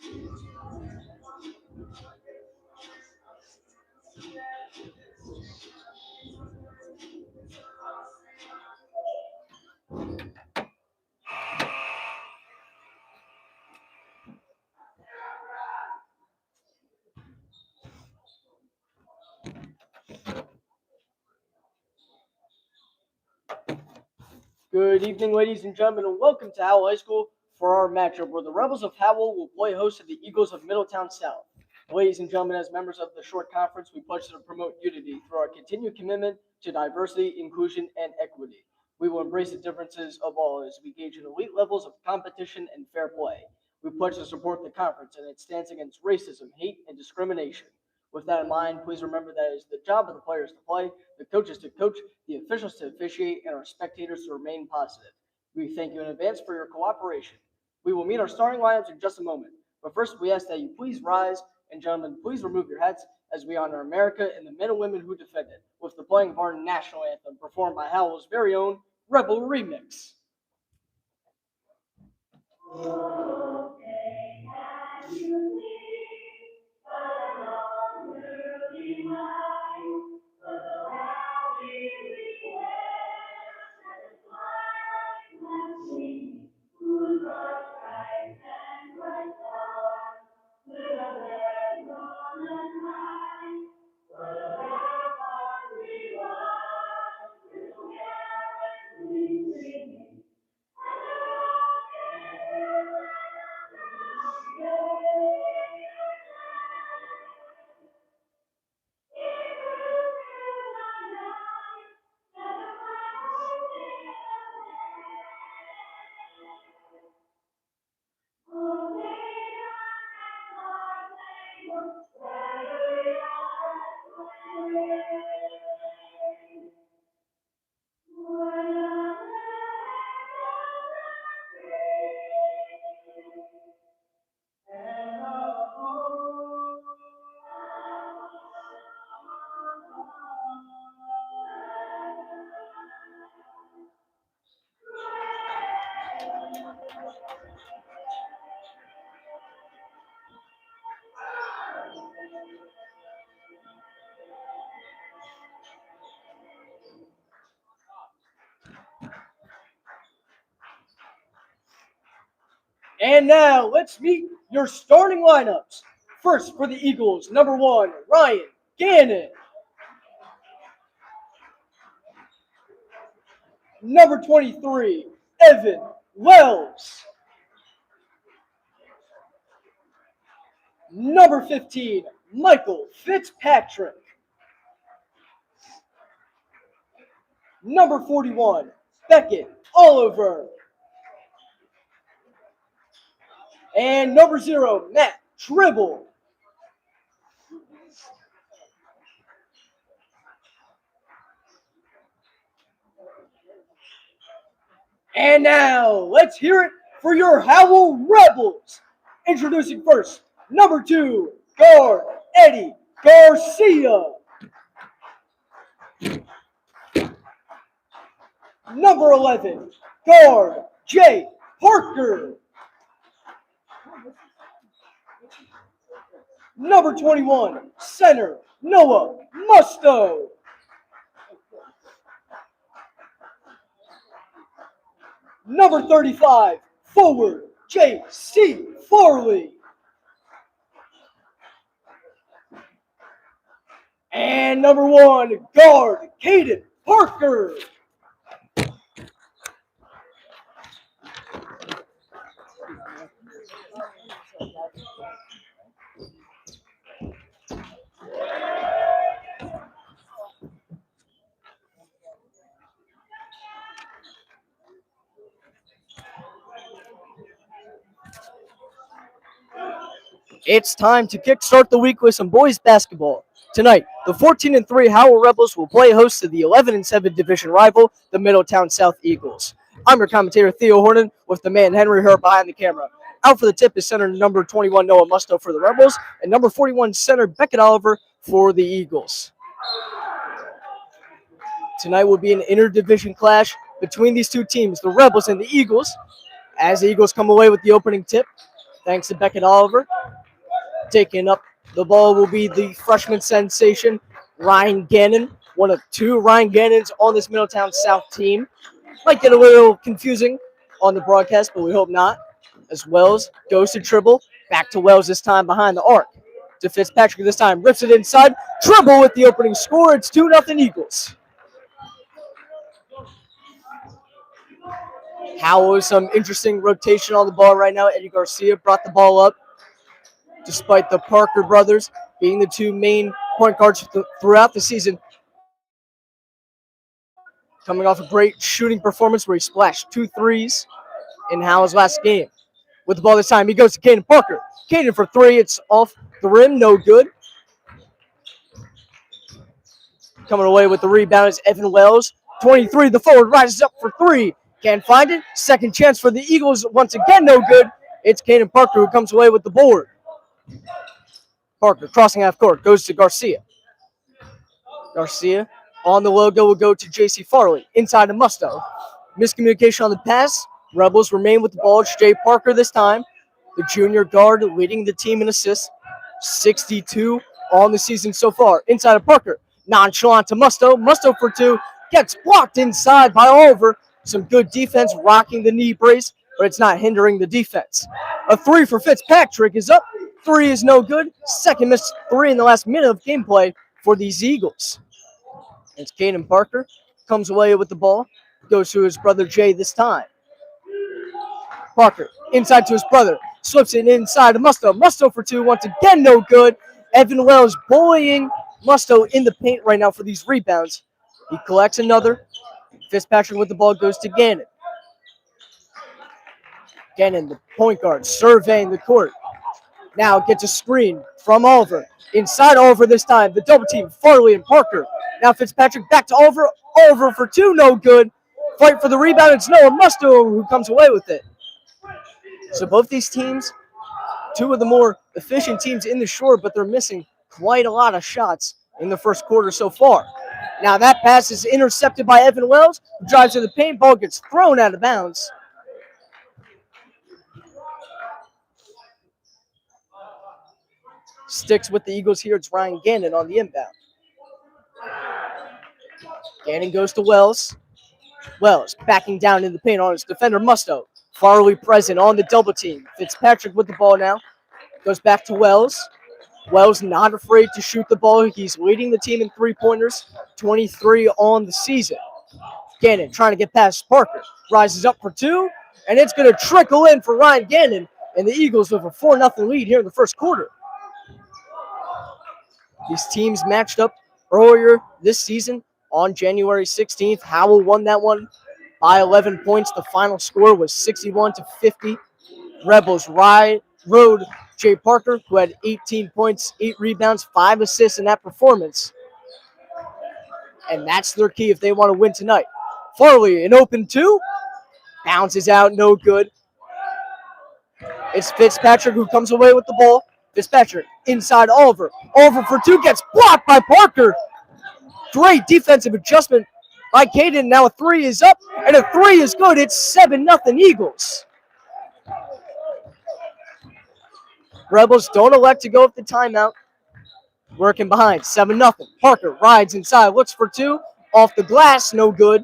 Good evening, ladies and gentlemen, and welcome to Howell High School for our matchup where the Rebels of Howell will play host to the Eagles of Middletown South. Ladies and gentlemen, as members of the short conference, we pledge to promote unity through our continued commitment to diversity, inclusion, and equity. We will embrace the differences of all as we engage in elite levels of competition and fair play. We pledge to support the conference and its stance against racism, hate, and discrimination. With that in mind, please remember that it is the job of the players to play, the coaches to coach, the officials to officiate, and our spectators to remain positive. We thank you in advance for your cooperation. We will meet our starting lineups in just a moment, but first we ask that you please rise, and gentlemen, please remove your hats as we honor America and the men and women who defended, with the playing of our national anthem performed by Howell's very own Rebel Remix. And now let's meet your starting lineups. First for the Eagles, number 1, Ryan Gannon. Number 23, Evan Wells. Number 15, Michael Fitzpatrick. Number 41, Beckett Oliver. And number 0, Matt Tribble. And now, let's hear it for your Howell Rebels. Introducing first, number 2, guard Eddie Garcia. Number 11, guard Jay Parker. Number 21, center Noah Musto. Number 35, forward J.C. Farley. And number 1, guard Caden Parker. It's time to kickstart the week with some boys basketball. Tonight, the 14-3 Howell Rebels will play host to the 11-7 division rival, the Middletown South Eagles. I'm your commentator, Theo Horton, with the man Herr behind the camera. Out for the tip is center number 21 Noah Musto for the Rebels, and number 41 center Beckett Oliver for the Eagles. Tonight will be an interdivision clash between these two teams, the Rebels and the Eagles. As the Eagles come away with the opening tip, thanks to Beckett Oliver. Taking up the ball will be the freshman sensation, Ryan Gannon. One of two Ryan Gannons on this Middletown South team. Might get a little confusing on the broadcast, but we hope not. As Wells goes to Tribble. Back to Wells this time behind the arc. To Fitzpatrick this time. Rips it inside. Tribble with the opening score. It's 2-0 Eagles. Howell with some interesting rotation on the ball right now. Eddie Garcia brought the ball up. Despite the Parker brothers being the two main point guards throughout the season. Coming off a great shooting performance where he splashed 2 threes in Howell's last game. With the ball this time, he goes to Caden Parker. Caden for 3. It's off the rim. No good. Coming away with the rebound is Evan Wells. 23, the forward rises up for 3. Can't find it. Second chance for the Eagles. Once again, no good. It's Caden Parker who comes away with the board. Parker crossing half court. Goes to Garcia. Garcia on the logo will go to J.C. Farley. Inside to Musto. Miscommunication on the pass. Rebels remain with the ball. It's Jay Parker this time. The junior guard leading the team in assists. 62 on the season so far. Inside of Parker. Nonchalant to Musto. Musto for 2. Gets blocked inside by Oliver. Some good defense rocking the knee brace, but it's not hindering the defense. A 3 for Fitzpatrick is up. 3 is no good. Second missed 3 in the last minute of gameplay for these Eagles. It's Caden Parker. Comes away with the ball. Goes to his brother Jay this time. Parker inside to his brother. Slips it inside to Musto. Musto for 2. Once again, no good. Evan Wells bullying Musto in the paint right now for these rebounds. He collects another. Fitzpatrick with the ball goes to Gannon. Gannon, the point guard, surveying the court. Now gets a screen from Oliver. Inside Oliver this time. The double team, Farley and Parker. Now Fitzpatrick back to Oliver. Oliver for 2, no good. Fight for the rebound. It's Noah Musto who comes away with it. So both these teams, two of the more efficient teams in the shore, but they're missing quite a lot of shots in the first quarter so far. Now that pass is intercepted by Evan Wells, who drives to the paint, ball gets thrown out of bounds. Sticks with the Eagles here. It's Ryan Gannon on the inbound. Gannon goes to Wells. Wells backing down in the paint on his defender, Musto. Farley present on the double team. Fitzpatrick with the ball now. Goes back to Wells. Wells not afraid to shoot the ball. He's leading the team in 3-pointers. 23 on the season. Gannon trying to get past Parker. Rises up for 2. And it's going to trickle in for Ryan Gannon. And the Eagles with a 4-0 lead here in the first quarter. These teams matched up earlier this season on January 16th. Howell won that one by 11 points. The final score was 61-50. Rebels rode Jay Parker, who had 18 points, 8 rebounds, 5 assists in that performance. And that's their key if they want to win tonight. Farley, an open 2. Bounces out, no good. It's Fitzpatrick who comes away with the ball. Fitzpatrick inside Oliver. Oliver for 2 gets blocked by Parker. Great defensive adjustment by Caden. Now a 3 is up, and a 3 is good. It's 7-0 Eagles. Rebels don't elect to go with the timeout. Working behind, 7-0. Parker rides inside, looks for 2. Off the glass, no good.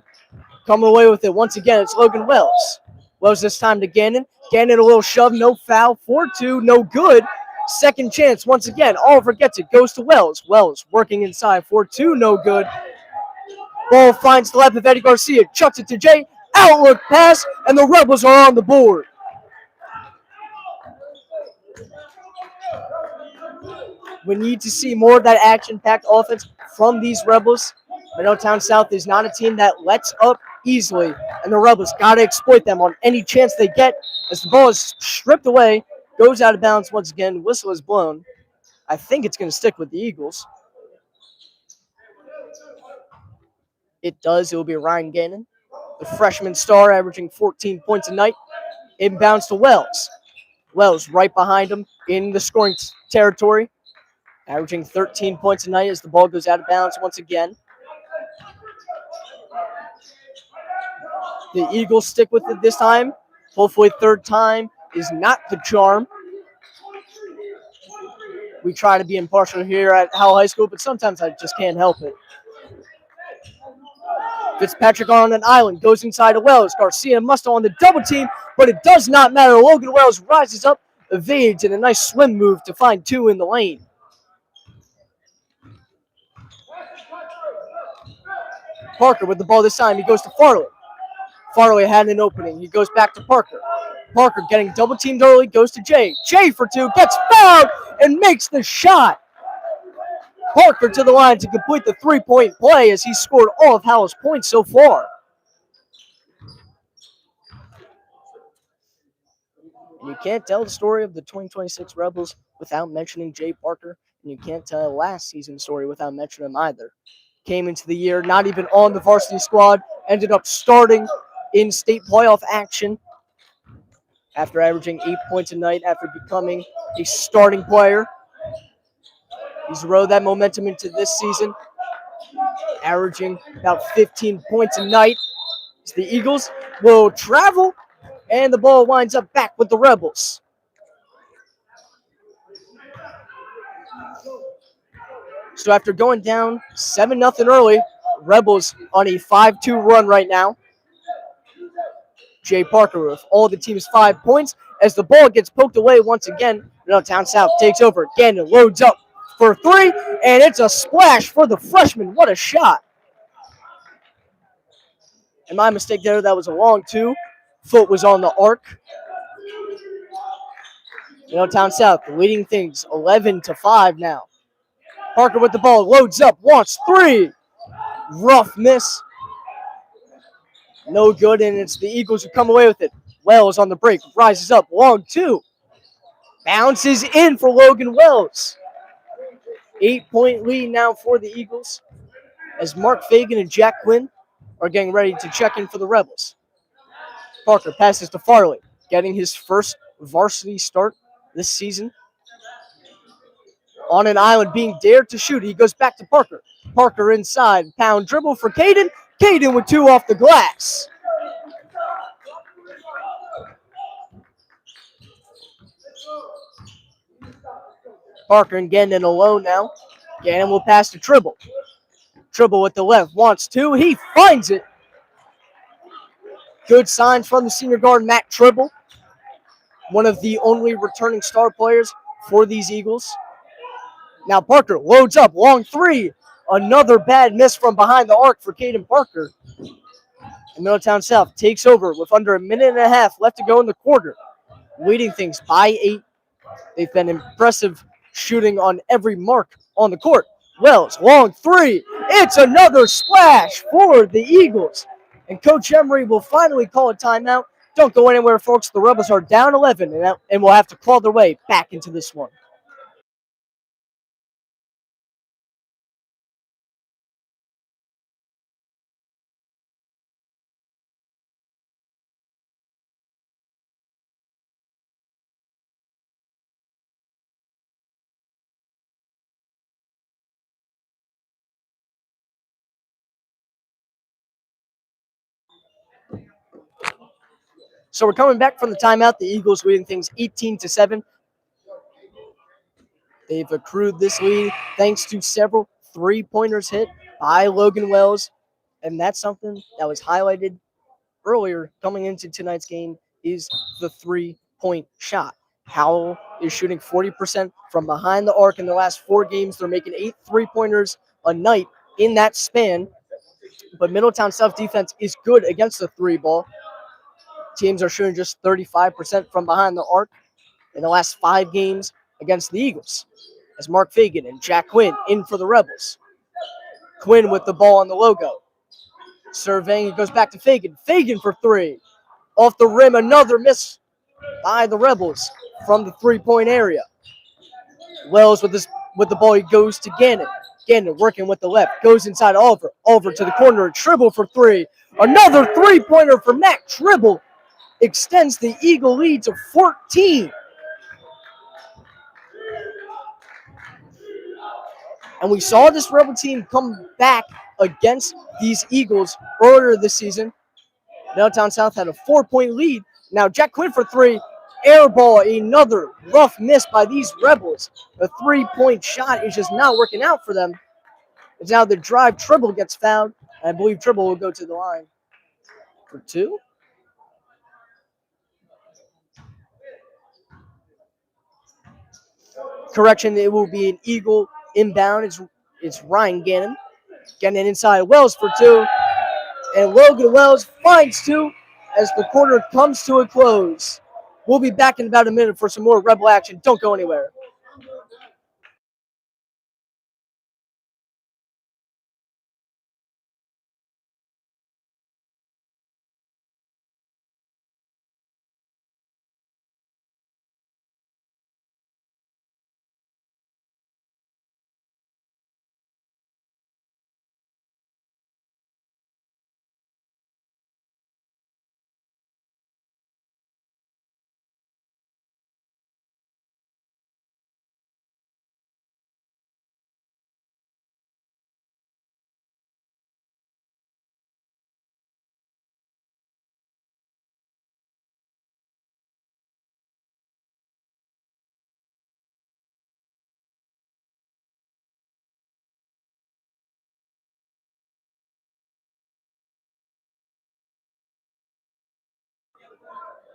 Coming away with it once again, it's Logan Wells. Wells this time to Gannon. Gannon a little shove, no foul. 4-2, no good. Second chance once again. Oliver gets it, goes to Wells. Wells working inside, 4-2, no good. Ball finds the lap of Eddie Garcia, chucks it to Jay. Outlook pass, and the Rebels are on the board. We need to see more of that action-packed offense from these Rebels. Middletown South is not a team that lets up easily, and the Rebels got to exploit them on any chance they get. As the ball is stripped away, goes out of bounds once again, whistle is blown. I think it's going to stick with the Eagles. It does. It will be Ryan Gannon, the freshman star, averaging 14 points a night. Inbounds to Wells. Wells right behind him in the scoring territory, averaging 13 points a night as the ball goes out of bounds once again. The Eagles stick with it this time. Hopefully third time is not the charm. We try to be impartial here at Howell High School, but sometimes I just can't help it. Fitzpatrick on an island, goes inside to Wells. Garcia and Musto on the double team, but it does not matter. Logan Wells rises up, evades, and a nice swim move to find two in the lane. Parker with the ball this time. He goes to Farley. Farley had an opening. He goes back to Parker. Parker getting double teamed early, goes to Jay. Jay for two, gets fouled, and makes the shot. Parker to the line to complete the three-point play as he scored all of Howell's points so far. And you can't tell the story of the 2026 Rebels without mentioning Jay Parker, and you can't tell last season's story without mentioning him either. Came into the year not even on the varsity squad, ended up starting in state playoff action after averaging 8 points a night after becoming a starting player. He's rode that momentum into this season, averaging about 15 points a night. So the Eagles will travel, and the ball winds up back with the Rebels. So after going down 7-0 early, Rebels on a 5-2 run right now. Jay Parker with all the team's 5 points as the ball gets poked away once again. Middletown South takes over again and loads up for three, and it's a splash for the freshman. What a shot. And my mistake there, that was a long two. Foot was on the arc. Middletown South leading things 11-5 now. Parker with the ball, loads up, wants three. Rough miss. No good, and it's the Eagles who come away with it. Wells on the break, rises up, long two. Bounces in for Logan Wells. 8-point lead now for the Eagles as Mark Fagan and Jack Quinn are getting ready to check in for the Rebels. Parker passes to Farley, getting his first varsity start this season. On an island, being dared to shoot. He goes back to Parker. Parker inside, pound dribble for Caden. Caden with two off the glass. Parker and Gannon alone now. Gannon will pass to Tribble. Tribble with the left, wants two. He finds it. Good signs from the senior guard, Matt Tribble. One of the only returning star players for these Eagles. Now Parker loads up, long three. Another bad miss from behind the arc for Caden Parker. And Middletown South takes over with under a minute and a half left to go in the quarter. Leading things by 8. They've been impressive shooting on every mark on the court. Wells, long three. It's another splash for the Eagles. And Coach Emery will finally call a timeout. Don't go anywhere, folks. The Rebels are down 11 and will have to claw their way back into this one. So we're coming back from the timeout. The Eagles leading things 18-7. They've accrued this lead thanks to several three-pointers hit by Logan Wells. And that's something that was highlighted earlier coming into tonight's game is the three-point shot. Howell is shooting 40% from behind the arc in the last 4 games. They're making 8 three-pointers a night in that span. But Middletown South defense is good against the three ball. Teams are shooting just 35% from behind the arc in the last 5 games against the Eagles. As Mark Fagan and Jack Quinn in for the Rebels. Quinn with the ball on the logo. Surveying, it goes back to Fagan. Fagan for three. Off the rim, another miss by the Rebels from the three-point area. Wells with the ball, he goes to Gannon. Gannon working with the left, goes inside Oliver. Oliver to the corner, Tribble for three. Another three-pointer for Matt Tribble. Extends the Eagle lead to 14. And we saw this Rebel team come back against these Eagles earlier this season. Middletown South had a 4-point lead. Now Jack Quinn for three. Air ball, another rough miss by these Rebels. A three-point shot is just not working out for them. It's now the drive. Tribble gets fouled. I believe Tribble will go to the line for two. Correction, it will be an Eagle inbound. It's Ryan Gannon. Getting it inside Wells for two. And Logan Wells finds two as the quarter comes to a close. We'll be back in about a minute for some more Rebel action. Don't go anywhere.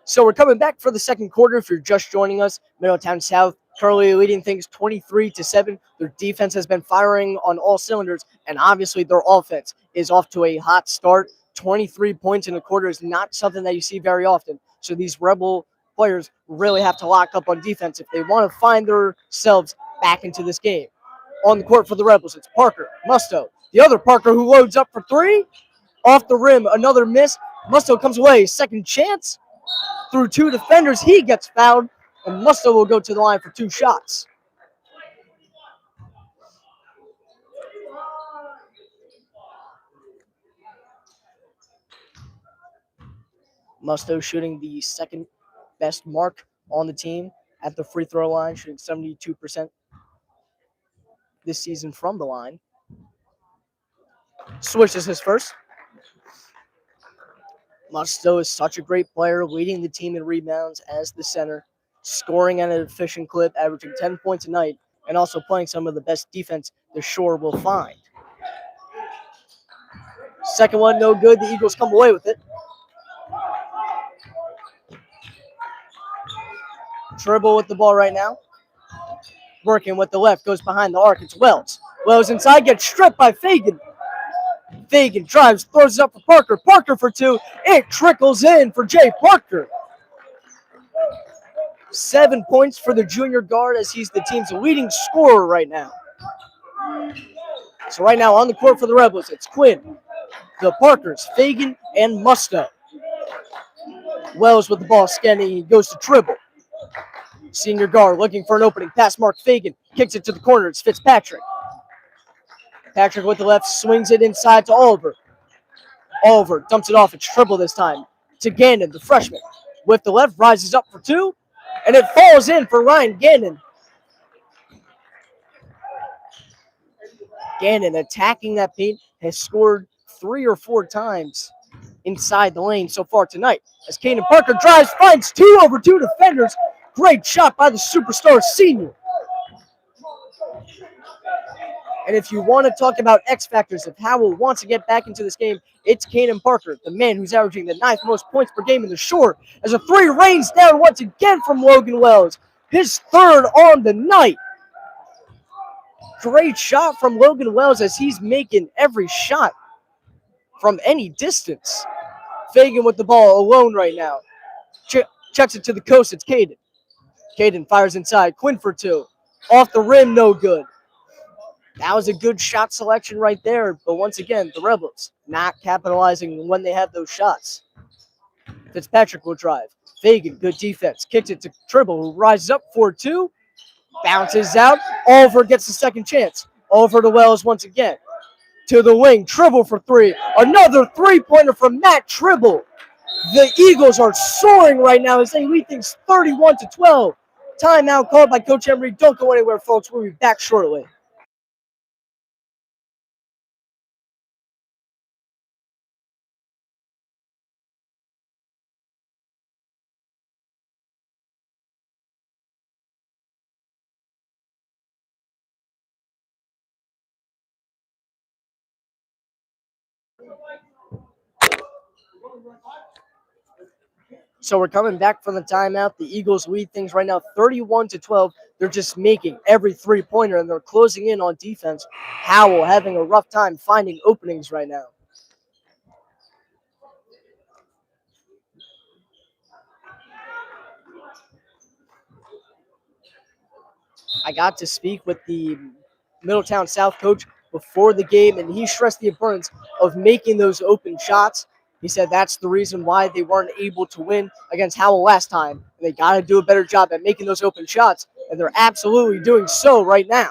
So we're coming back for the second quarter. If you're just joining us, Middletown South currently leading things 23-7. Their defense has been firing on all cylinders, and obviously their offense is off to a hot start. 23 points in a quarter is not something that you see very often. So these Rebel players really have to lock up on defense if they want to find themselves back into this game. On the court for the Rebels, it's Parker, Musto, the other Parker who loads up for three. Off the rim, another miss. Musto comes away, second chance. Through two defenders, he gets fouled, and Musto will go to the line for two shots. Musto shooting the second best mark on the team at the free throw line, shooting 72% this season from the line. Swishes his first. Musto is such a great player, leading the team in rebounds as the center, scoring at an efficient clip, averaging 10 points a night, and also playing some of the best defense the Shore will find. Second one, no good. The Eagles come away with it. Tribble with the ball right now. Working with the left, goes behind the arc. It's Wells. Wells inside, gets stripped by Fagan. Fagan drives, throws it up for Parker. Parker for two. It trickles in for Jay Parker. 7 points for the junior guard as he's the team's leading scorer right now. So right now on the court for the Rebels, it's Quinn, the Parkers, Fagan, and Musto. Wells with the ball scanning. He goes to Tribble. Senior guard looking for an opening. Pass Mark Fagan. Kicks it to the corner. It's Fitzpatrick. Patrick with the left swings it inside to Oliver. Oliver dumps it off. It's Tribble this time to Gannon, the freshman. With the left, rises up for two, and it falls in for Ryan Gannon. Gannon attacking that paint has scored 3 or 4 times inside the lane so far tonight. As Kaden Parker drives, finds 2 over 2 defenders. Great shot by the superstar senior. And if you want to talk about X factors of Howell wants to get back into this game, it's Kaden Parker, the man who's averaging the 9th most points per game in the Shore, as a 3 rains down once again from Logan Wells. His 3rd on the night. Great shot from Logan Wells as he's making every shot from any distance. Fagan with the ball alone right now. Checks it to the coast. It's Caden. Caden fires inside. Quinn for 2. Off the rim, no good. That was a good shot selection right there. But once again, the Rebels not capitalizing when they have those shots. Fitzpatrick will drive. Fagan, good defense. Kicks it to Tribble, who rises up for 2. Bounces out. Oliver gets the second chance. Over to Wells once again. To the wing. Tribble for 3. Another 3-pointer from Matt Tribble. The Eagles are soaring right now as they lead things 31-12. Timeout called by Coach Emery. Don't go anywhere, folks. We'll be back shortly. So we're coming back from the timeout. The Eagles lead things right now 31-12. They're just making every three-pointer, and they're closing in on defense. Howell having a rough time finding openings right now. I got to speak with the Middletown South coach before the game, and he stressed the importance of making those open shots. He said that's the reason why they weren't able to win against Howell last time. And they got to do a better job at making those open shots, and they're absolutely doing so right now.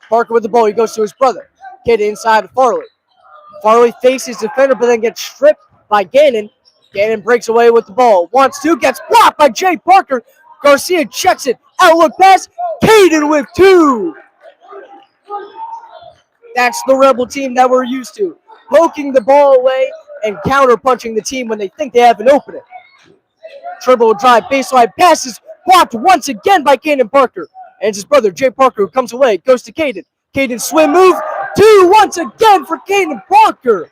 Parker with the ball. He goes to his brother. Kid inside of Farley. Farley faces defender, but then gets stripped by Gannon. Gannon breaks away with the ball. Wants to, gets blocked by Jay Parker. Garcia checks it. Outlook pass. Caden with two. That's the Rebel team that we're used to. Poking the ball away and counter-punching the team when they think they have an opening. Dribble drive, baseline passes, blocked once again by Caden Parker. And it's his brother, Jay Parker, who comes away, goes to Caden. Caden swim move, two once again for Caden Parker.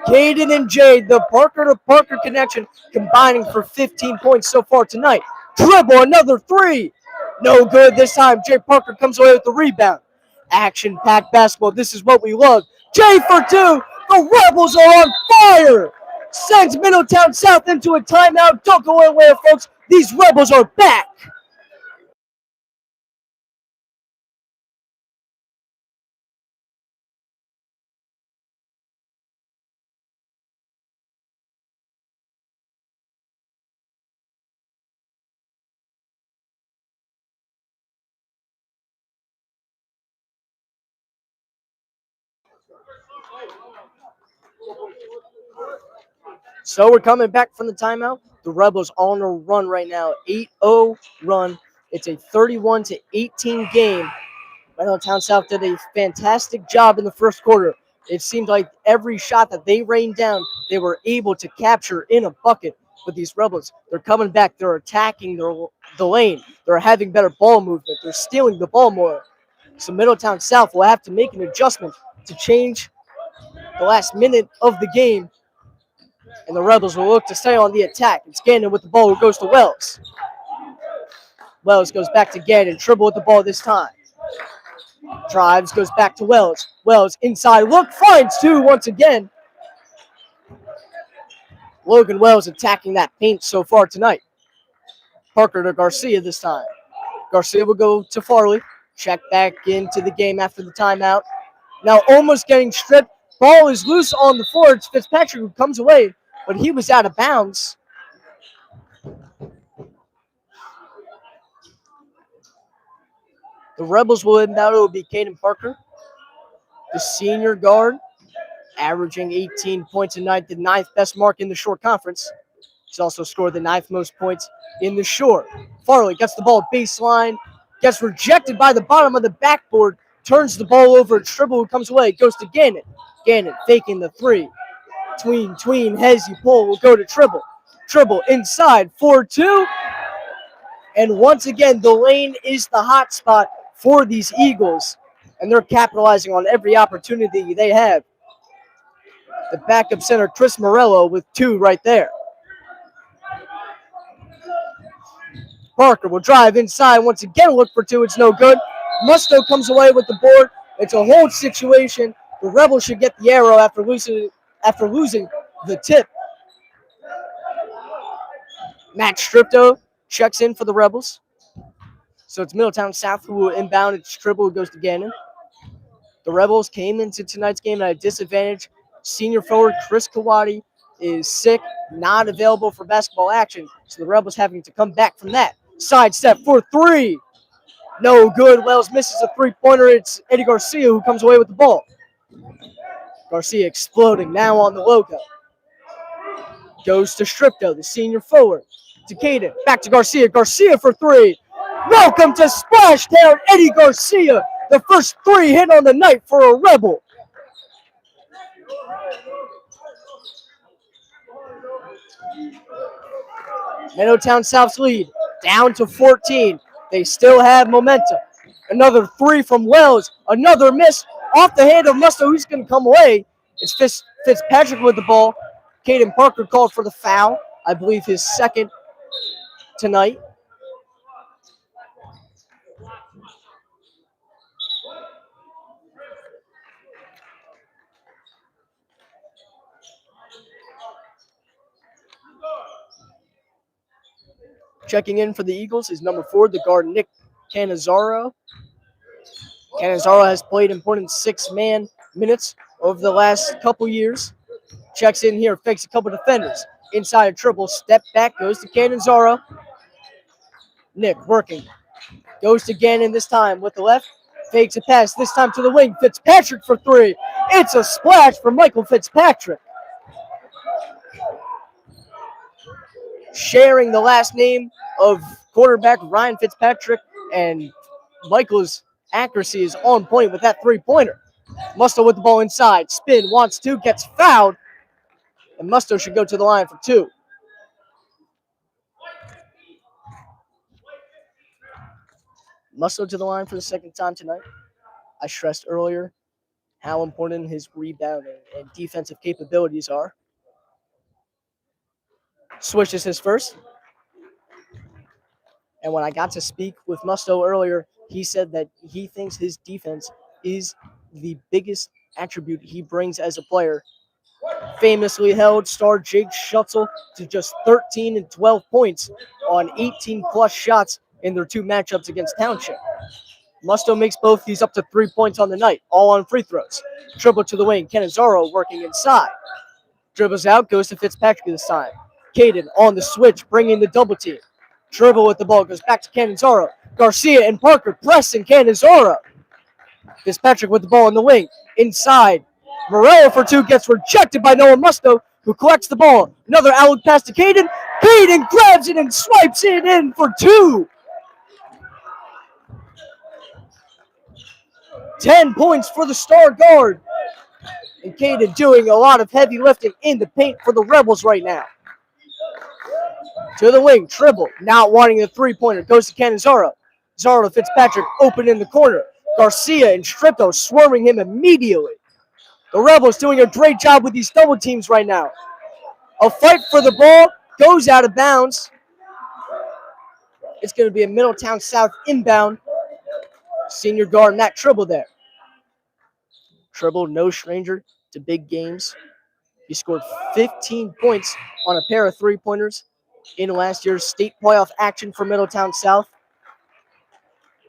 Caden and Jay, the Parker-to-Parker connection, combining for 15 points so far tonight. Dribble, another three. No good this time. Jay Parker comes away with the rebound. Action-packed basketball. This is what we love. Jay for two. The Rebels are on fire. Sends Middletown South into a timeout. Don't go anywhere, folks. These Rebels are back. So we're coming back from the timeout. The Rebels on a run right now. 8-0 run. It's a 31-18 game. Middletown South did a fantastic job in the first quarter. It seemed like every shot that they rained down, they were able to capture in a bucket with these Rebels. They're coming back. They're attacking the lane. They're having better ball movement. They're stealing the ball more. So Middletown South will have to make an adjustment to change the last minute of the game. And the Rebels will look to stay on the attack. It's Gannon with the ball who goes to Wells. Wells goes back to Gannon. Dribble with the ball this time. Drives, goes back to Wells. Wells inside look, finds two once again. Logan Wells attacking that paint so far tonight. Parker to Garcia this time. Garcia will go to Farley. Check back into the game after the timeout. Now almost getting stripped. Ball is loose on the floor. It's Fitzpatrick who comes away, but he was out of bounds. The Rebels will inbound. It will be Caden Parker, the senior guard, averaging 18 points a night, the ninth best mark in the short conference. He's also scored the ninth most points in the short. Farley gets the ball baseline, gets rejected by the bottom of the backboard, turns the ball over. Dribble who comes away, goes to Gannon. Gannon faking the three. Tween, Hezzy pull will go to Tribble. Tribble inside, 4-2. And once again, the lane is the hot spot for these Eagles. And they're capitalizing on every opportunity they have. The backup center, Chris Morello, with two right there. Parker will drive inside once again, look for two. It's no good. Musto comes away with the board. It's a hold situation. The Rebels should get the arrow after losing the tip. Max Stripto checks in for the Rebels. So it's Middletown South who will inbound. It's Tribble who goes to Gannon. The Rebels came into tonight's game at a disadvantage. Senior forward Chris Kawadi is sick, not available for basketball action. So the Rebels having to come back from that. Sidestep for three. No good. Wells misses a three-pointer. It's Eddie Garcia who comes away with the ball. Garcia exploding now on the logo. Goes to Stripto, the senior forward. To Caden. Back to Garcia. Garcia for three. Welcome to Splashtown, Eddie Garcia. The first three hit on the night for a Rebel. Middletown South's lead down to 14. They still have momentum. Another three from Wells. Another miss. off the hand of Musto, who's going to come away. It's Fitzpatrick with the ball. Caden Parker called for the foul. I believe his second tonight. Checking in for the Eagles is number 4, the guard Nick Cannizzaro. Cannizzaro has played important 6-man minutes over the last couple years. Checks in here, fakes a couple defenders. Inside a triple, step back, goes to Cannizzaro. Nick working. Goes to Gannon this time with the left. Fakes a pass, this time to the wing. Fitzpatrick for 3. It's a splash for Michael Fitzpatrick. Sharing the last name of quarterback Ryan Fitzpatrick, and Michael's accuracy is on point with that 3-pointer. Musto with the ball inside. Spin, wants to, gets fouled. And Musto should go to the line for 2. Musto to the line for the second time tonight. I stressed earlier how important his rebounding and defensive capabilities are. Switches his first. And when I got to speak with Musto earlier, he said that he thinks his defense is the biggest attribute he brings as a player. Famously held star Jake Schutzel to just 13 and 12 points on 18-plus shots in their 2 matchups against Township. Musto makes both these up to 3 points on the night, all on free throws. Dribble to the wing, Cannizzaro working inside. Dribbles out, goes to Fitzpatrick this time. Caden on the switch, bringing the double team. Dribble with the ball, goes back to Cannizzaro. Garcia and Parker pressing Cannizzaro. Fitzpatrick with the ball in the wing. Inside. Morello for 2 gets rejected by Noah Musto, who collects the ball. Another outlet pass to Caden. Caden grabs it and swipes it in for 2. 10 points for the star guard. And Caden doing a lot of heavy lifting in the paint for the Rebels right now. To the wing, dribble, not wanting the 3-pointer, goes to Cannizzaro. Zaro to Fitzpatrick, open in the corner. Garcia and Stripto swarming him immediately. The Rebels doing a great job with these double teams right now. A fight for the ball, goes out of bounds. It's going to be a Middletown South inbound. Senior guard Matt Tribble there. Tribble, no stranger to big games. He scored 15 points on a pair of 3-pointers in last year's state playoff action for Middletown South.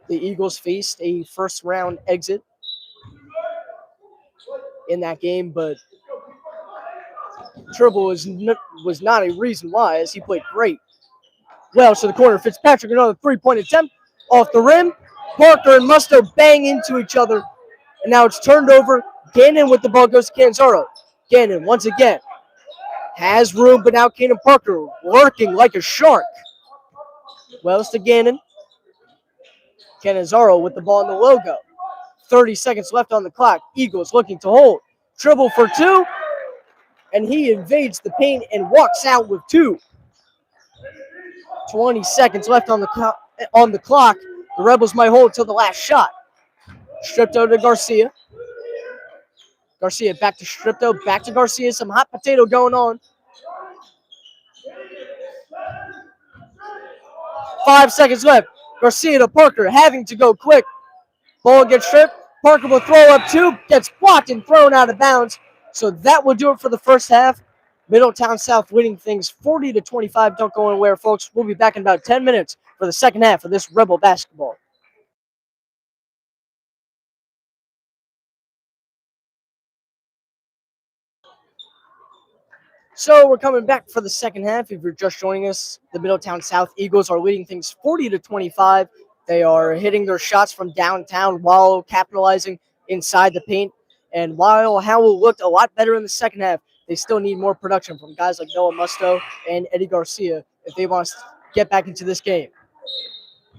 The Eagles faced a first-round exit in that game, but Tribble was not a reason why, as he played great. Well, to the corner, Fitzpatrick, another 3-point attempt off the rim. Parker and Musto bang into each other, and now it's turned over. Gannon with the ball goes to Cannizzaro. Gannon, once again, has room, but now Caden Parker lurking like a shark. Wells to Gannon. Cannizzaro with the ball in the logo. 30 seconds left on the clock. Eagles looking to hold. Dribble for 2, and he invades the paint and walks out with 2. 20 seconds left on the clock. The Rebels might hold till the last shot. Stripto to Garcia. Garcia back to Stripto, back to Garcia. Some hot potato going on. 5 seconds left. Garcia to Parker, having to go quick. Ball gets stripped. Parker will throw up 2, gets blocked and thrown out of bounds. So that will do it for the first half. Middletown South winning things 40-25. Don't go anywhere, folks. We'll be back in about 10 minutes for the second half of this Rebel basketball. So we're coming back for the second half. If you're just joining us, the Middletown South Eagles are leading things 40-25. They are hitting their shots from downtown while capitalizing inside the paint. And while Howell looked a lot better in the second half, they still need more production from guys like Noah Musto and Eddie Garcia if they want to get back into this game.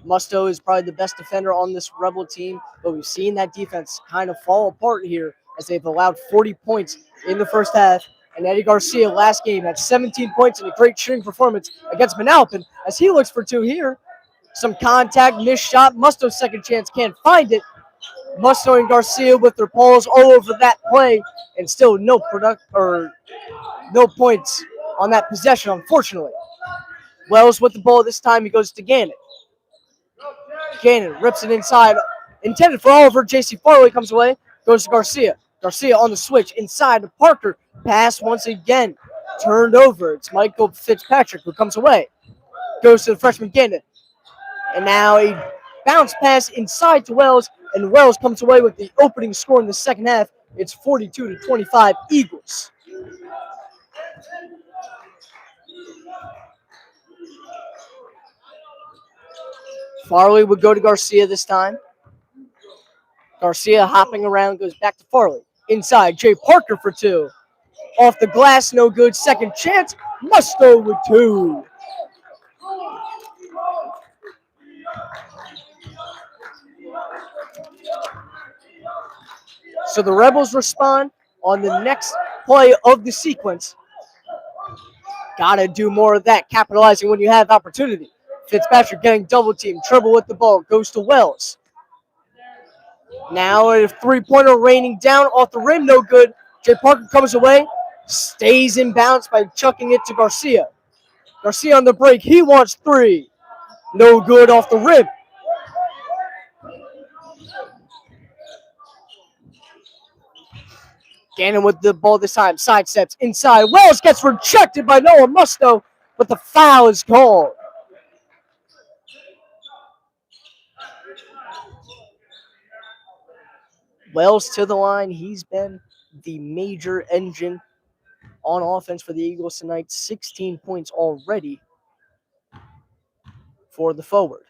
Musto is probably the best defender on this Rebel team, but we've seen that defense kind of fall apart here as they've allowed 40 points in the first half. And Eddie Garcia last game had 17 points in a great shooting performance against Manalapan as he looks for 2 here. Some contact, missed shot. Musto's second chance, can't find it. Musto and Garcia with their balls all over that play, and still no points on that possession, unfortunately. Wells with the ball this time. He goes to Gannon. Gannon rips it inside. Intended for Oliver. J.C. Farley comes away. Goes to Garcia. Garcia on the switch. Inside to Parker. Pass once again. Turned over. It's Michael Fitzpatrick who comes away. Goes to the freshman Gannon. And now a bounce pass inside to Wells. And Wells comes away with the opening score in the second half. It's 42-25 Eagles. Farley would go to Garcia this time. Garcia hopping around, goes back to Farley. Inside, Jay Parker for two. Off the glass, no good. Second chance, Musto with two. So the Rebels respond on the next play of the sequence. Gotta do more of that, capitalizing when you have opportunity. Fitzpatrick getting double team, trouble with the ball, goes to Wells. Now a three-pointer raining down off the rim, no good. Jay Parker comes away, stays in bounds by chucking it to Garcia. Garcia on the break, he wants three. No good off the rim. Gannon with the ball this time, sidesteps inside. Wells gets rejected by Noah Musto, but the foul is called. Wells to the line. He's been the major engine on offense for the Eagles tonight. 16 points already for the forward.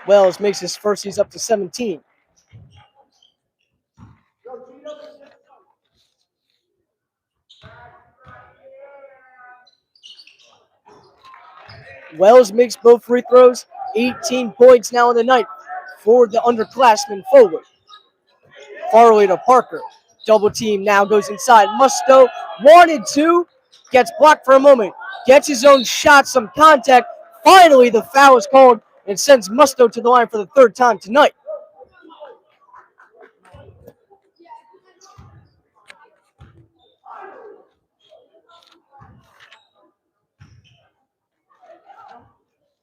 Wells makes his first. He's up to 17. Wells makes both free throws. 18 points now in the night for the underclassmen forward. Farley to Parker. Double team now goes inside. Musto wanted to. Gets blocked for a moment. Gets his own shot, some contact. Finally, the foul is called and sends Musto to the line for the third time tonight.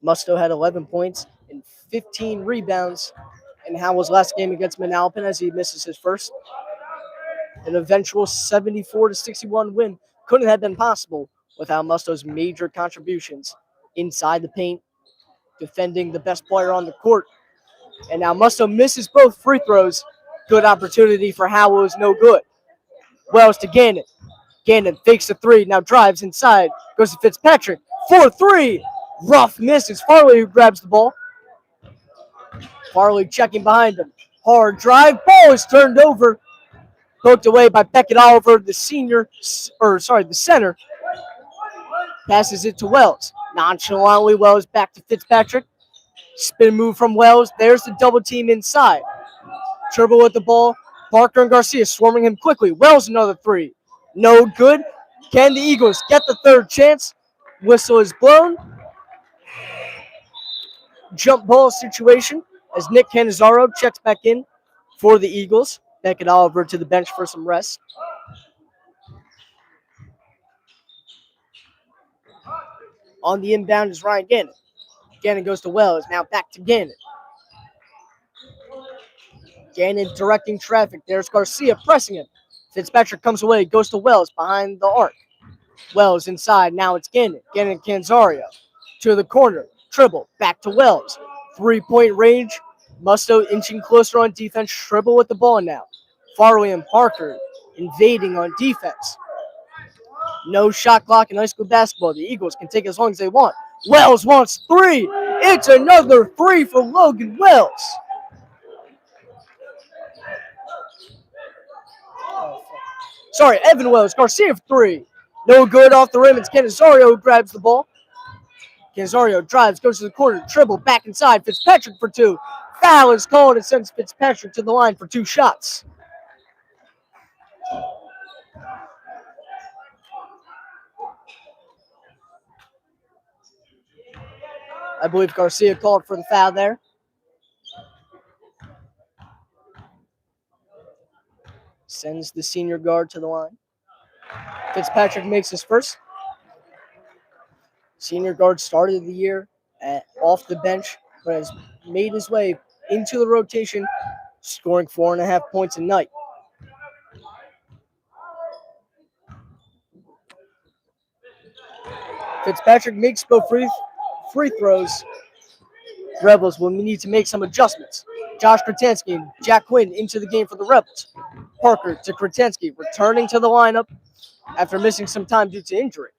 Musto had 11 points and 15 rebounds in Howell's last game against Manalapan as he misses his first. An eventual 74-61 win couldn't have been possible without Musto's major contributions inside the paint, defending the best player on the court. And now Musto misses both free throws. Good opportunity for Howell is no good. Wells to Gannon. Gannon fakes the three, now drives inside. Goes to Fitzpatrick. 4-3. Rough miss. It's Farley who grabs the ball. Farley checking behind him. Hard drive. Ball is turned over. Poked away by Beckett Oliver, the center. Passes it to Wells. Nonchalantly, Wells back to Fitzpatrick. Spin move from Wells. There's the double team inside. Turbo with the ball. Parker and Garcia swarming him quickly. Wells another three. No good. Can the Eagles get the third chance? Whistle is blown. Jump ball situation as Nick Canizaro checks back in for the Eagles. Beckett Oliver to the bench for some rest. On the inbound is Ryan Gannon. Gannon goes to Wells. Now back to Gannon. Gannon directing traffic. There's Garcia pressing him. Fitzpatrick comes away. Goes to Wells behind the arc. Wells inside. Now it's Gannon. Gannon Canzario to the corner. Dribble. Back to Wells. 3-point range. Musto inching closer on defense. Dribble with the ball now. Farley and Parker invading on defense. No shot clock in high school basketball. The Eagles can take as long as they want. Wells wants three. It's another three for Logan Wells. Sorry, Evan Wells. Garcia for three. No good off the rim. It's Canizario who grabs the ball. Canizario drives, goes to the corner, dribble, back inside. Fitzpatrick for two. Foul is called and sends Fitzpatrick to the line for two shots. I believe Garcia called for the foul there. Sends the senior guard to the line. Fitzpatrick makes his first. Senior guard started the year off the bench, but has made his way into the rotation, scoring 4.5 points a night. Fitzpatrick makes both free throws. Rebels will need to make some adjustments. Josh Kratansky and Jack Quinn into the game for the Rebels. Parker to Kratansky, returning to the lineup after missing some time due to injury.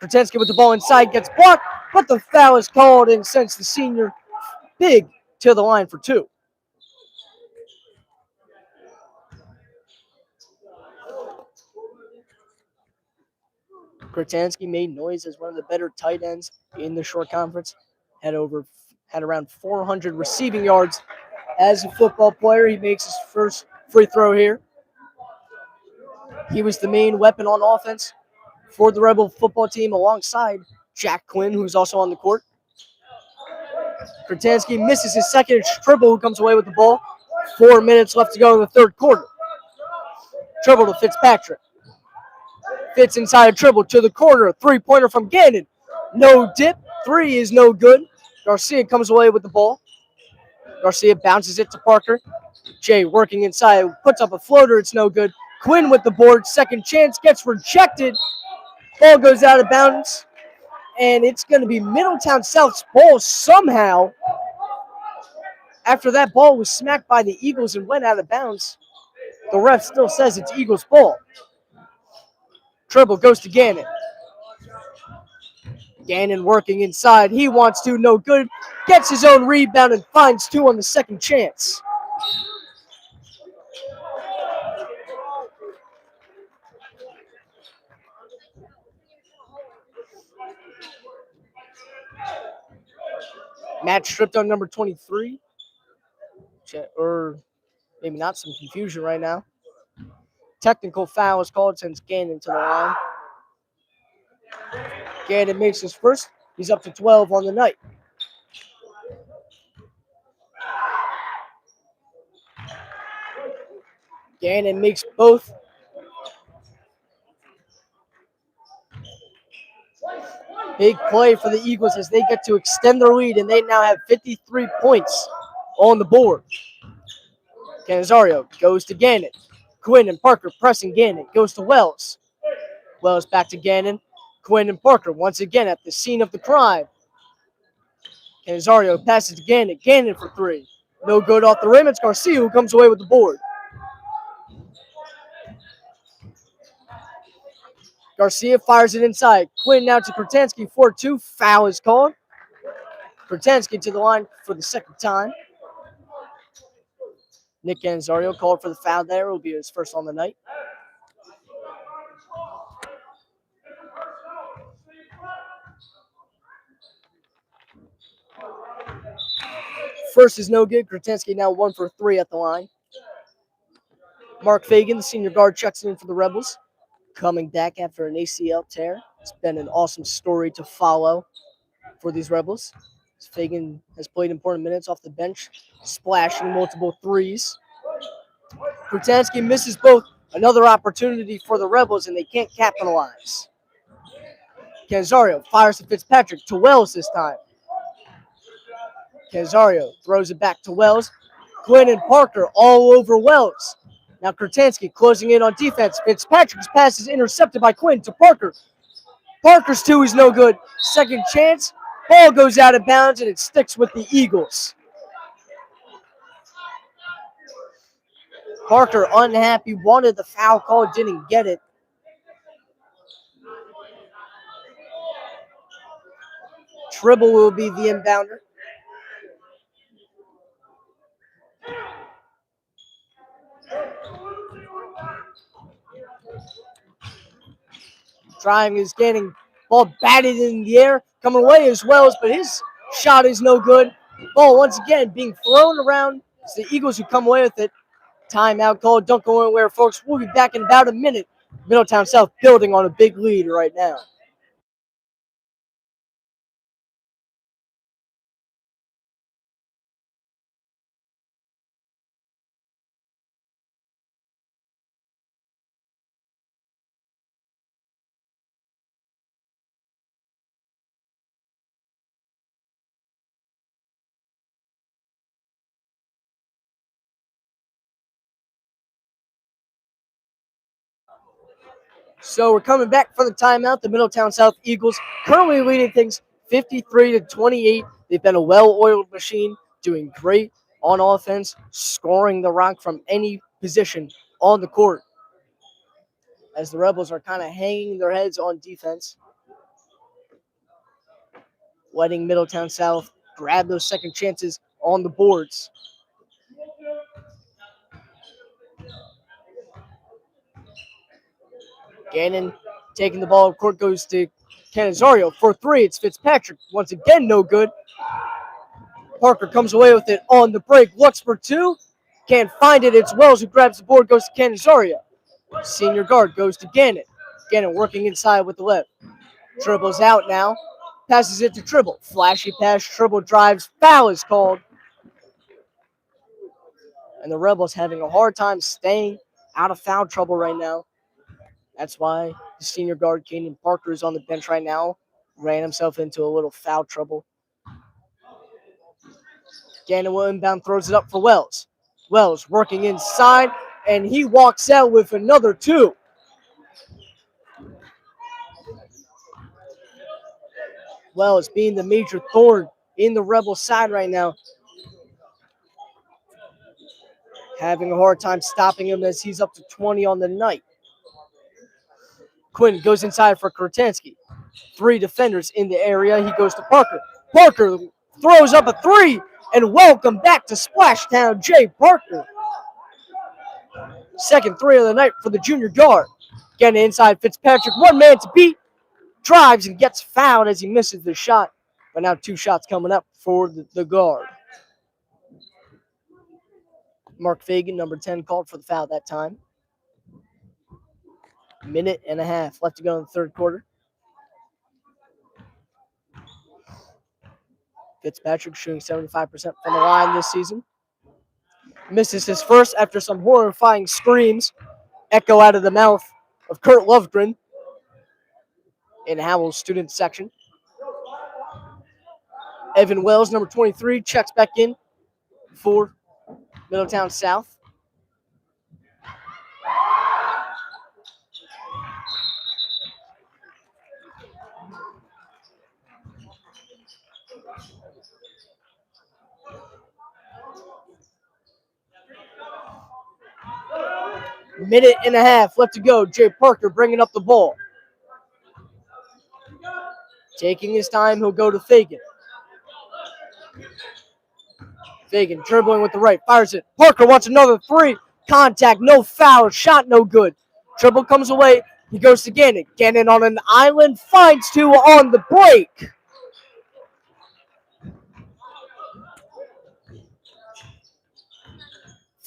Kratansky with the ball inside, gets blocked, but the foul is called and sends the senior big to the line for 2. Kratansky made noise as one of the better tight ends in the short conference. Had around 400 receiving yards as a football player. He makes his first free throw here. He was the main weapon on offense for the Rebel football team alongside Jack Quinn, who's also on the court. Kratansky misses his second. It's Tribble who comes away with the ball. 4 minutes left to go in the third quarter. Tribble to Fitzpatrick. Fitz inside Tribble to the corner. 3-pointer from Gannon. No dip. 3 is no good. Garcia comes away with the ball. Garcia bounces it to Parker. Jay working inside. Puts up a floater. It's no good. Quinn with the board. Second chance. Gets rejected. Ball goes out of bounds. And it's going to be Middletown South's ball somehow. After that ball was smacked by the Eagles and went out of bounds, the ref still says it's Eagles' ball. Tribble goes to Gannon. Gannon working inside. He wants to, no good. Gets his own rebound and finds 2 on the second chance. Match stripped on number 23. Or maybe not, some confusion right now. Technical foul is called, sends Gannon to the line. Gannon makes his first. He's up to 12 on the night. Gannon makes both. Big play for the Eagles as they get to extend their lead, and they now have 53 points on the board. Canizario goes to Gannon. Quinn and Parker pressing Gannon. Goes to Wells. Wells back to Gannon. Quinn and Parker once again at the scene of the crime. Canizario passes to Gannon. Gannon for 3. No good off the rim. It's Garcia who comes away with the board. Garcia fires it inside. Quinn now to Kratansky. 4-2. Foul is called. Kratansky to the line for the second time. Nick Canizario called for the foul there. It will be his first on the night. First is no good. Kratansky now 1 for 3 at the line. Mark Fagan, the senior guard, checks in for the Rebels. Coming back after an ACL tear. It's been an awesome story to follow for these Rebels. Fagan has played important minutes off the bench, splashing multiple threes. Kratansky misses both. Another opportunity for the Rebels, and they can't capitalize. Canizario fires to Fitzpatrick, to Wells this time. Canizario throws it back to Wells. Quinn and Parker all over Wells. Now Kratansky closing in on defense. Fitzpatrick's pass is intercepted by Quinn to Parker. Parker's 2 is no good. Second chance. Ball goes out of bounds, and it sticks with the Eagles. Parker unhappy, wanted the foul call, didn't get it. Tribble will be the inbounder. Driving is getting ball batted in the air, coming away as well, but his shot is no good. Ball once again being thrown around. It's the Eagles who come away with it. Timeout call. Don't go anywhere, folks. We'll be back in about a minute. Middletown South building on a big lead right now. So we're coming back for the timeout. The Middletown South Eagles currently leading things 53-28. They've been a well-oiled machine, doing great on offense, scoring the rock from any position on the court. As the Rebels are kind of hanging their heads on defense, letting Middletown South grab those second chances on the boards. Gannon taking the ball. Court goes to Canizario for three. It's Fitzpatrick. Once again, no good. Parker comes away with it on the break. Looks for two. Can't find it. It's Wells who grabs the board. Goes to Canizario. Senior guard goes to Gannon. Gannon working inside with the left. Dribbles out now. Passes it to Tribble. Flashy pass. Tribble drives. Foul is called. And the Rebels having a hard time staying out of foul trouble right now. That's why the senior guard, Kanan Parker, is on the bench right now. Ran himself into a little foul trouble. Gannon will inbound, throws it up for Wells. Wells working inside, and he walks out with another two. Wells being the major thorn in the Rebel side right now. Having a hard time stopping him as he's up to 20 on the night. Quinn goes inside for Kurtansky. Three defenders in the area. He goes to Parker. Parker throws up a three, and welcome back to Splashtown, Jay Parker. Second three of the night for the junior guard. Getting inside Fitzpatrick, one man to beat. Drives and gets fouled as he misses the shot. But now two shots coming up for the guard. Mark Fagan, number 10, called for the foul that time. Minute and a half left to go in the third quarter. Fitzpatrick shooting 75% from the line this season. Misses his first after some horrifying screams echo out of the mouth of Kurt Lovegren in Howell's student section. Evan Wells, number 23, checks back in for Middletown South. Minute and a half left to go. Jay Parker bringing up the ball. Taking his time, he'll go to Fagan. Fagan dribbling with the right, fires it. Parker wants another three. Contact, no foul, shot no good. Dribble comes away. He goes to Gannon. Gannon on an island, finds two on the break.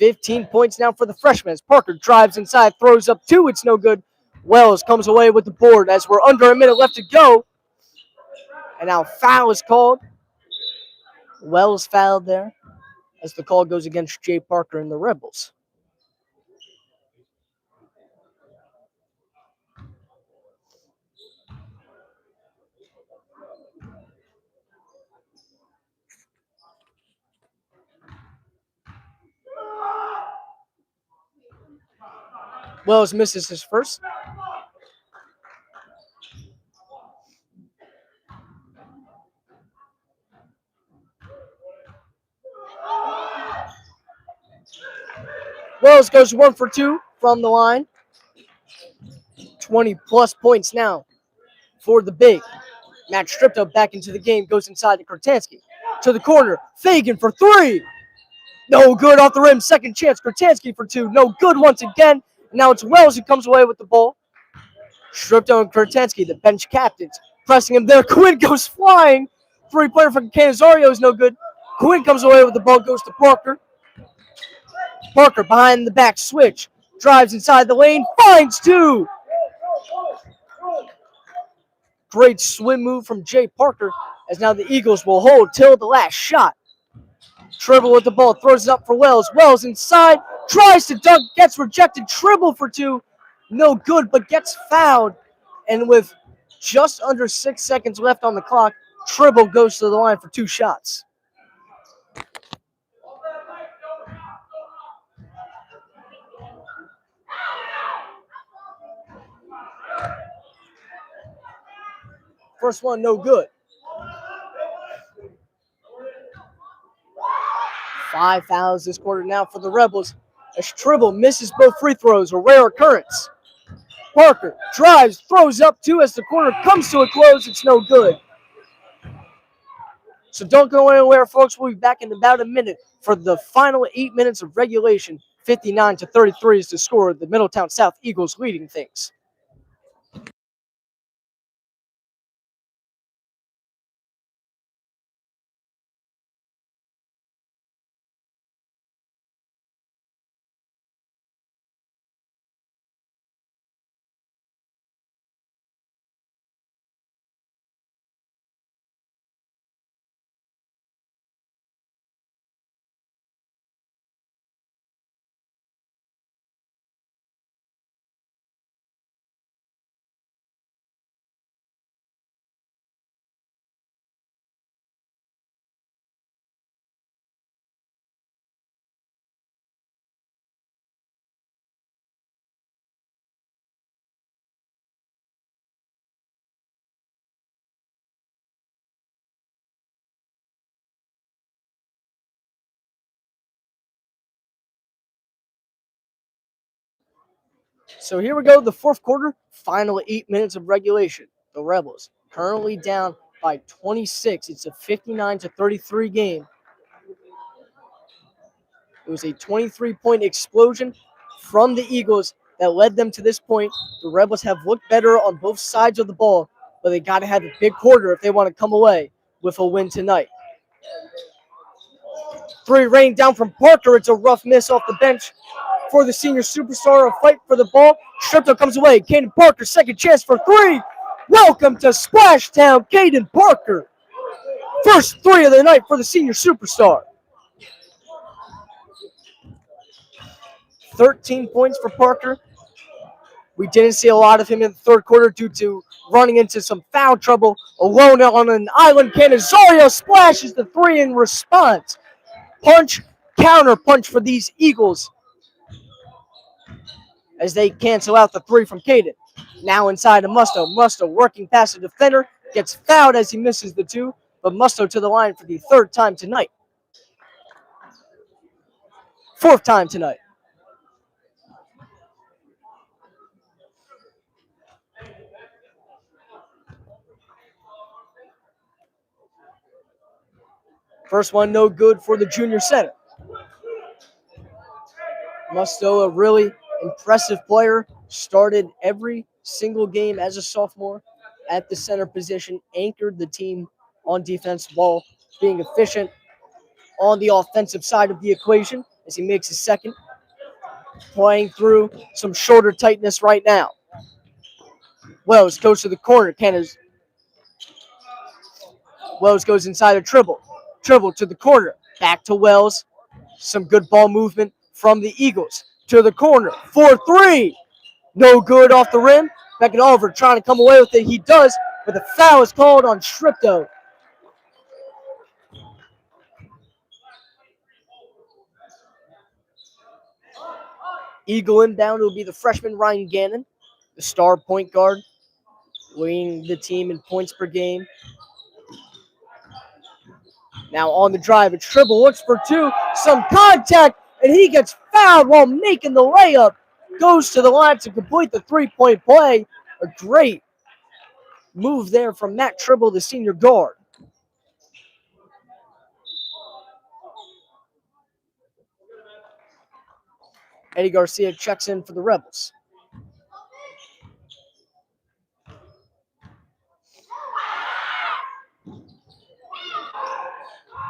$15 points now for the freshman as Parker drives inside, throws up two. It's no good. Wells comes away with the board as we're under a minute left to go. And now foul is called. Wells fouled there as the call goes against Jay Parker and the Rebels. Wells misses his first. Wells goes 1 for 2 from the line. 20-plus points now for the big. Matt Stripto back into the game, goes inside to Kurtansky. To the corner, Fagan for three. No good off the rim, second chance. Kurtansky for two, no good once again. Now it's Wells who comes away with the ball. Stripto and Kurtansky, the bench captains, pressing him there. Quinn goes flying. Three-pointer from Canizario is no good. Quinn comes away with the ball, goes to Parker. Parker behind the back switch. Drives inside the lane, finds two. Great swim move from Jay Parker as now the Eagles will hold till the last shot. Tribble with the ball, throws it up for Wells. Wells inside, tries to dunk, gets rejected. Tribble for two, no good, but gets fouled. And with just under 6 seconds left on the clock, Tribble goes to the line for two shots. First one, no good. 5 fouls this quarter now for the Rebels as Tribble misses both free throws, a rare occurrence. Parker drives, throws up two as the quarter comes to a close. It's no good. So don't go anywhere, folks. We'll be back in about a minute for the final 8 minutes of regulation. 59-33 is the score. The Middletown South Eagles leading things. So here we go, the fourth quarter, final 8 minutes of regulation. The Rebels currently down by 26. It's a 59-33 game. It was a 23-point explosion from the Eagles that led them to this point. The Rebels have looked better on both sides of the ball, but they got to have a big quarter if they want to come away with a win tonight. Three rained down from Parker. It's a rough miss off the bench for the senior superstar. A fight for the ball. Stripto comes away. Caden Parker, second chance for three. Welcome to Splashtown, Caden Parker. First three of the night for the senior superstar. 13 points for Parker. We didn't see a lot of him in the third quarter due to running into some foul trouble. Alone on an island, Canizario splashes the three in response. Punch, counter punch for these Eagles as they cancel out the three from Caden. Now inside to Musto. Musto working past the defender. Gets fouled as he misses the two, but Musto to the line for the third time tonight. Fourth time tonight. First one no good for the junior center. Musto, a really impressive player, started every single game as a sophomore at the center position, anchored the team on defense while being efficient on the offensive side of the equation as he makes his second. Playing through some shoulder tightness right now. Wells goes to the corner. Wells goes inside a dribble. Dribble to the corner. Back to Wells. Some good ball movement from the Eagles. To the corner. 4-3. No good off the rim. Beckett Oliver trying to come away with it. He does, but the foul is called on Stripto. Eagle inbound will be the freshman Ryan Gannon, the star point guard, leading the team in points per game. Now on the drive, a dribble, looks for two, some contact, and he gets fouled while making the layup. Goes to the line to complete the three-point play. A great move there from Matt Tribble, the senior guard. Eddie Garcia checks in for the Rebels.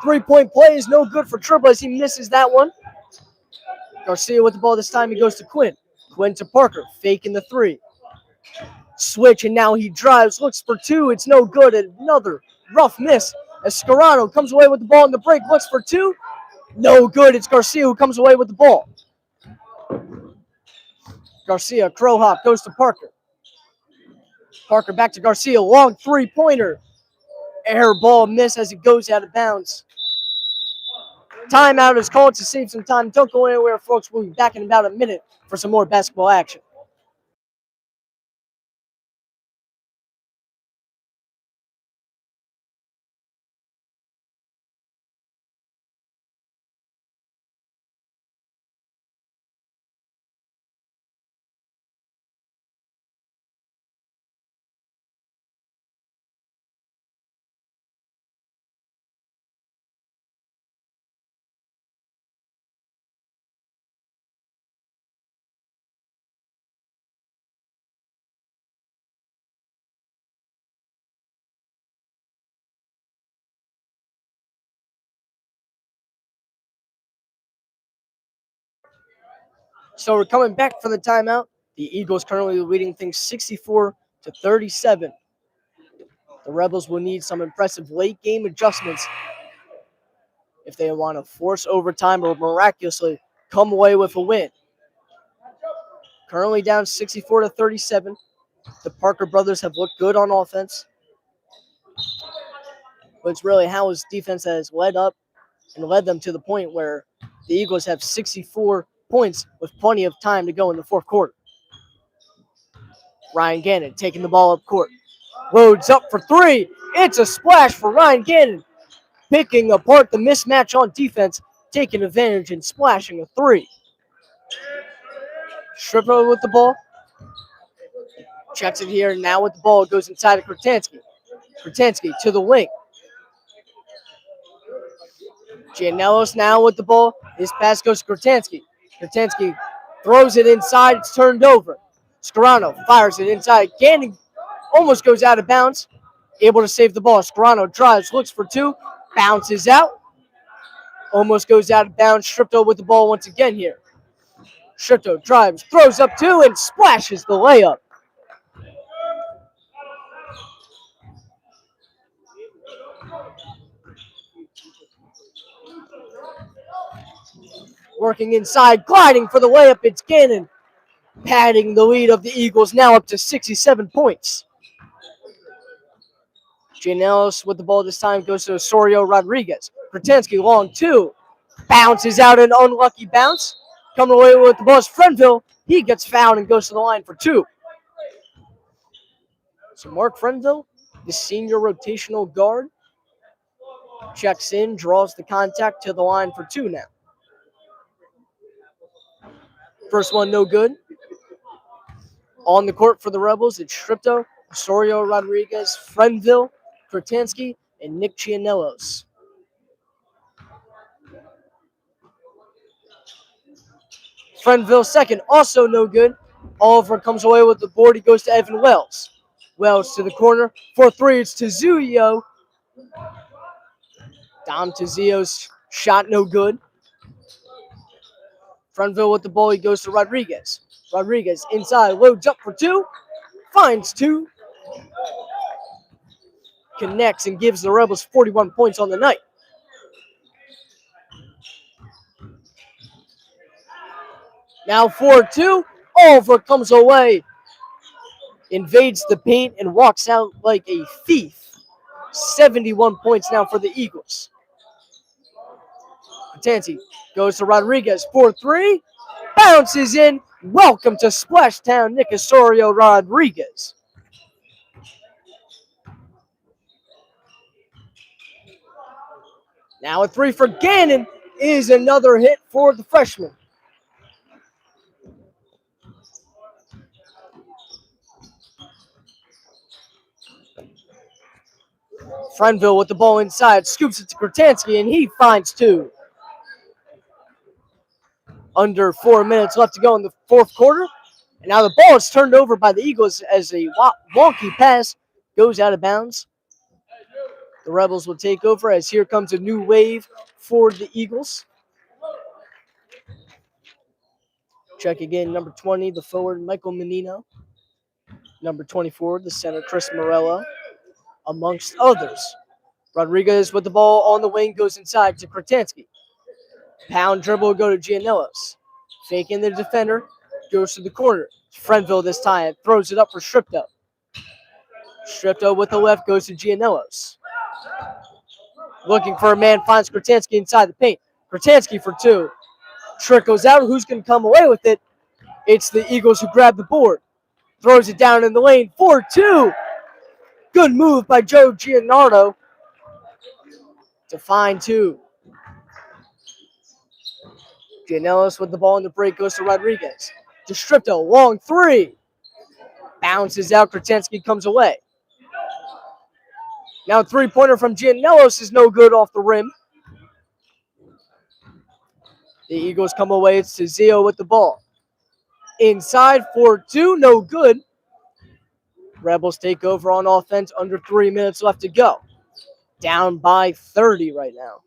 Three-point play is no good for Tribble as he misses that one. Garcia with the ball this time. He goes to Quinn. Quinn to Parker. Faking the three. Switch, and now he drives. Looks for two. It's no good. Another rough miss as Scarano comes away with the ball in the break. Looks for two. No good. It's Garcia who comes away with the ball. Garcia, crow hop, goes to Parker. Parker back to Garcia. Long three-pointer. Air ball miss as it goes out of bounds. Timeout is called to save some time. Don't go anywhere, folks. We'll be back in about a minute for some more basketball action. So we're coming back from the timeout. The Eagles currently leading things 64-37. The Rebels will need some impressive late game adjustments if they want to force overtime or miraculously come away with a win. Currently down 64-37. The Parker brothers have looked good on offense, but it's really Howell's defense that has led them to the point where the Eagles have 64 points with plenty of time to go in the fourth quarter. Ryan Gannon taking the ball up court. Loads up for three. It's a splash for Ryan Gannon, picking apart the mismatch on defense, taking advantage and splashing a three. Stripper with the ball. Checks it here. Now with the ball, goes inside of Kurtansky. Kurtansky to the wing. Gianellos now with the ball. His pass goes to Kurtansky. Kurtansky throws it inside. It's turned over. Scarano fires it inside. Gannon almost goes out of bounds. Able to save the ball. Scarano drives, looks for two. Bounces out. Almost goes out of bounds. Stripto with the ball once again here. Stripto drives, throws up two, and splashes the layup. Working inside, gliding for the layup. It's Gannon, padding the lead of the Eagles, now up to 67 points. Gianellos with the ball this time goes to Osorio Rodriguez. Kurtansky long two. Bounces out an unlucky bounce. Coming away with the ball is Frenville. He gets fouled and goes to the line for two. So Mark Frenville, the senior rotational guard, checks in, draws the contact to the line for two now. First one, no good. On the court for the Rebels, it's Stripto, Osorio Rodriguez, Frenville, Kurtansky, and Nick Gianellos. Frenville second, also no good. Oliver comes away with the board. He goes to Evan Wells. Wells to the corner. For three, it's Tizio. Dom Tizio's shot no good. Frenville with the ball. He goes to Rodriguez. Rodriguez inside, loads up for two. Finds two. Connects and gives the Rebels 41 points on the night. Now 4-2. Oliver comes away, invades the paint, and walks out like a thief. 71 points now for the Eagles. Kurtansky goes to Rodriguez. 4-3. Bounces in. Welcome to Splashtown, Nick Osorio Rodriguez. Now a three for Gannon is another hit for the freshman. Frenville with the ball inside, scoops it to Kurtansky, and he finds two. Under 4 minutes left to go in the fourth quarter. And now the ball is turned over by the Eagles as a wonky pass goes out of bounds. The Rebels will take over as here comes a new wave for the Eagles. Check again, number 20, the forward, Michael Menino. Number 24, the center, Chris Morello, amongst others. Rodriguez with the ball on the wing goes inside to Kurtansky. Pound dribble will go to Gianellos. Faking the defender, goes to the corner. Frenville this time, throws it up for Stripto. Stripto with the left goes to Gianellos. Looking for a man, finds Kurtansky inside the paint. Kurtansky for two. Trick goes out. Who's going to come away with it? It's the Eagles who grab the board. Throws it down in the lane. 4-2. Good move by Joe Gianardo to find two. Gianellos with the ball in the break goes to Rodriguez. To Stripto, long three. Bounces out. Kurtansky comes away. Now a three-pointer from Gianellos is no good off the rim. The Eagles come away. It's Tizio with the ball. Inside 4-2, no good. Rebels take over on offense. Under 3 minutes left to go. Down by 30 right now.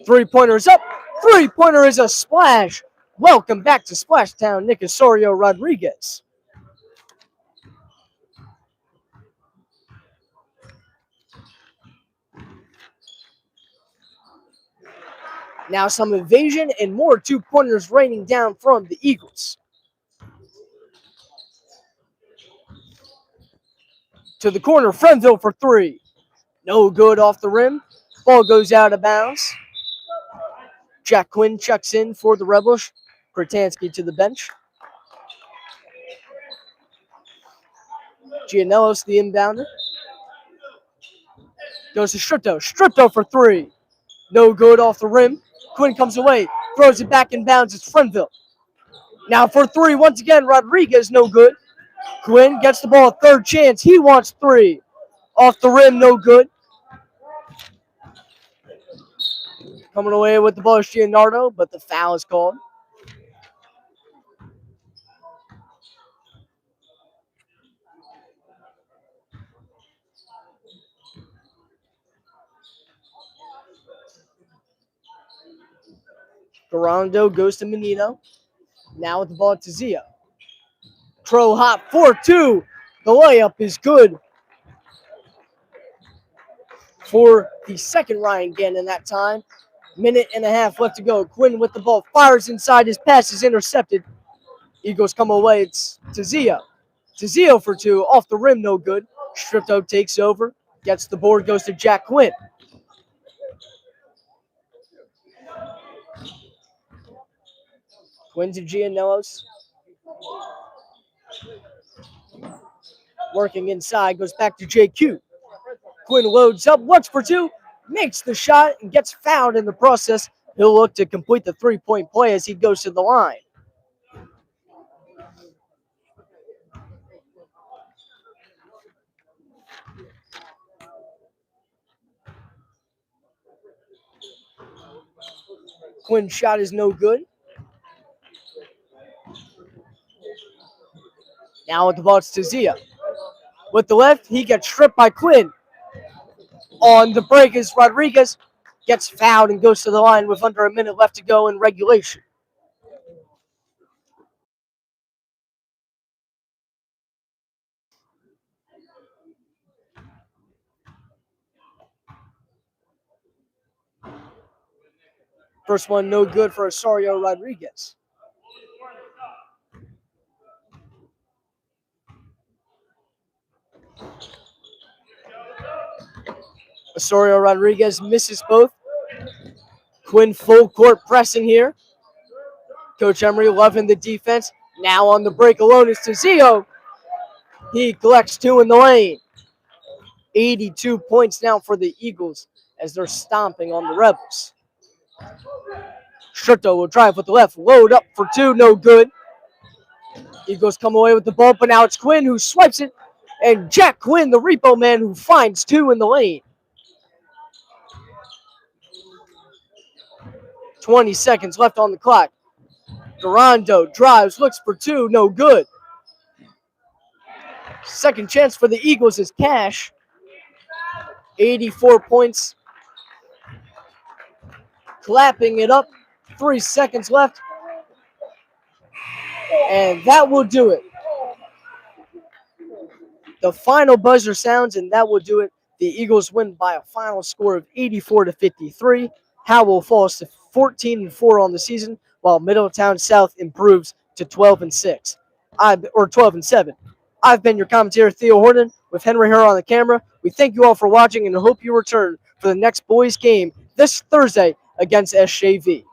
Three-pointer is up. Three-pointer is a splash Welcome back to Splashtown, Nick Osorio Rodriguez. Now some evasion and more two-pointers raining down from the Eagles. To the corner, Frenville for three. No good off the rim. Ball goes out of bounds. Jack Quinn checks in for the Rebels. Kratansky to the bench. Gianellos, the inbounder. Goes to Stripto. Stripto for three. No good off the rim. Quinn comes away. Throws it back in bounds. It's Frenville. Now for three. Once again, Rodriguez, no good. Quinn gets the ball. Third chance. He wants three. Off the rim, no good. Coming away with the ball is Gianardo, but the foul is called. Garando goes to Menino. Now with the ball to Zia. Crow hop 4-2. The layup is good for the second Ryan Gannon that time. Minute and a half left to go. Quinn with the ball. Fires inside. His pass is intercepted. Eagles come away. It's to Zia. To Zia for two. Off the rim, no good. Stripto takes over. Gets the board. Goes to Jack Quinn. Quinn to Gianellos. Working inside. Goes back to JQ. Quinn loads up. Looks for two. Makes the shot and gets fouled in the process. He'll look to complete the three-point play as he goes to the line. Quinn's shot is no good. Now with the ball, it's to Zia. With the left, he gets stripped by Quinn. On the break is Rodriguez. Gets fouled and goes to the line with under a minute left to go in regulation. First one no good for Osorio Rodriguez. Osorio Rodriguez misses both. Quinn full court pressing here. Coach Emery loving the defense. Now on the break alone is Tizio. He collects two in the lane. 82 points now for the Eagles as they're stomping on the Rebels. Stripto will drive with the left. Load up for two. No good. Eagles come away with the ball, but now it's Quinn who swipes it. And Jack Quinn, the repo man, who finds two in the lane. 20 seconds left on the clock. Garando drives, looks for two, no good. Second chance for the Eagles is Cash. 84 points. Clapping it up. 3 seconds left. And that will do it. The final buzzer sounds, and that will do it. The Eagles win by a final score of 84-53. Howell falls to 14-4 on the season, while Middletown South improves to 12-6. 12-7. I've been your commentator, Theo Horton, with Herr on the camera. We thank you all for watching and hope you return for the next boys game this Thursday against SJV.